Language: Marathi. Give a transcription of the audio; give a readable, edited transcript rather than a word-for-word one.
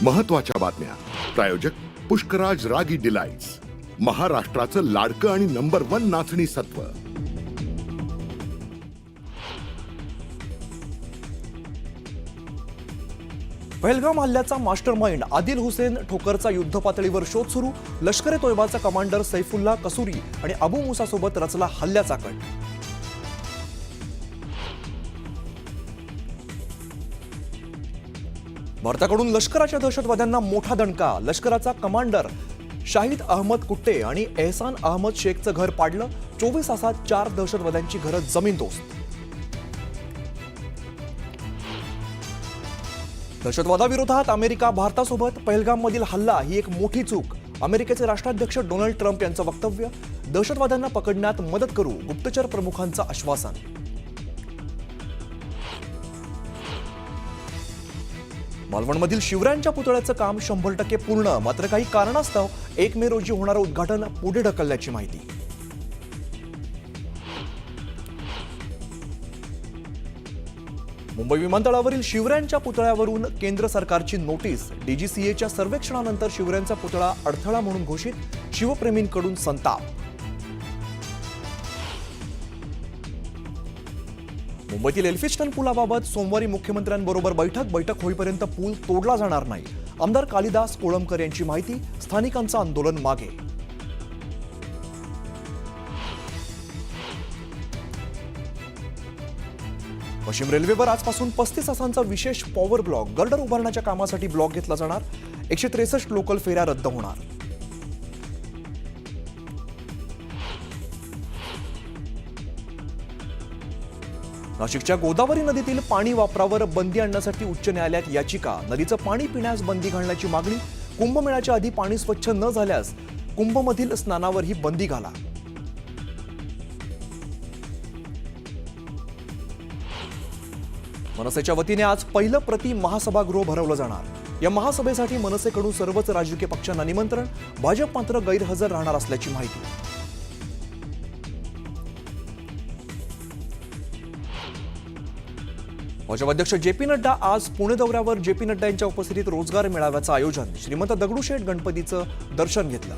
महत्त्वाच्या बातम्या. प्रायोजक पुष्कराज रागी डिलाइट्स, महाराष्ट्राचं लाडकं आणि नंबर 1 नाचणी सत्व. पहलगाम हल्ल्याचा मास्टरमाइंड आदिल हुसेन ठोकरचा युद्धपातळीवर शोध सुरू. लष्कर ए तोयबाचा कमांडर सैफुल्ला कसुरी आणि अबू मुसा सोबत रचला हल्ल्याचा कट. भारताकडून लष्कराच्या दहशतवाद्यांना मोठा दणका. लष्कराचा कमांडर शाहिद अहमद कुट्टे आणि एहसान अहमद शेखचं घर पाडलं. 24 तासात 4 दहशतवाद्यांची घरं जमीनदोस्त. दहशतवादाविरोधात अमेरिका भारतासोबत. पहलगाममधील हल्ला ही एक मोठी चूक. अमेरिकेचे राष्ट्राध्यक्ष डोनाल्ड ट्रम्प यांचं वक्तव्य. दहशतवाद्यांना पकडण्यात मदत करू, गुप्तचर प्रमुखांचं आश्वासन. मालवणमधील शिवरायांच्या पुतळ्याचं काम 100% पूर्ण. मात्र काही कारणास्तव 1 मे रोजी होणारं उद्घाटन पुढे ढकलल्याची माहिती. मुंबई विमानतळावरील शिवरायांच्या पुतळ्यावरून केंद्र सरकारची नोटीस. डीजीसीएच्या सर्वेक्षणानंतर शिवरायांचा पुतळा अडथळा म्हणून घोषित. शिवप्रेमींकडून संताप. मुंबईतील एल्फिस्टन पुलाबाबत सोमवारी मुख्यमंत्र्यांबरोबर बैठक होईपर्यंत पूल तोडला जाणार नाही. आमदार कालिदास कोळंबकर यांची माहिती. स्थानिकांचं आंदोलन मागे. पश्चिम रेल्वेवर आजपासून 35 तासांचा विशेष पॉवर ब्लॉक. गर्डर उभारण्याच्या कामासाठी ब्लॉक घेतला जाणार. 163 लोकल फेऱ्या रद्द होणार. नाशिकच्या गोदावरी नदीतील पाणी वापरावर बंदी आणण्यासाठी उच्च न्यायालयात याचिका. नदीचं पाणी पिण्यास बंदी घालण्याची मागणी. कुंभमेळ्याच्या आधी पाणी स्वच्छ न झाल्यास कुंभमधील स्नानावरही बंदी घाला. मनसेच्या वतीने आज पहिलं प्रति महासभागृह भरवलं जाणार. या महासभेसाठी मनसेकडून सर्वच राजकीय पक्षांना निमंत्रण. भाजप मात्र गैरहजर राहणार असल्याची माहिती. भाजप अध्यक्ष जे.पी. नड्डा आज पुणे दौऱ्यावर. जे.पी. नड्डा यांच्या उपस्थितीत रोजगार मेळाव्याचं आयोजन. श्रीमंत दगडूशेठ गणपतीचं दर्शन घेतलं.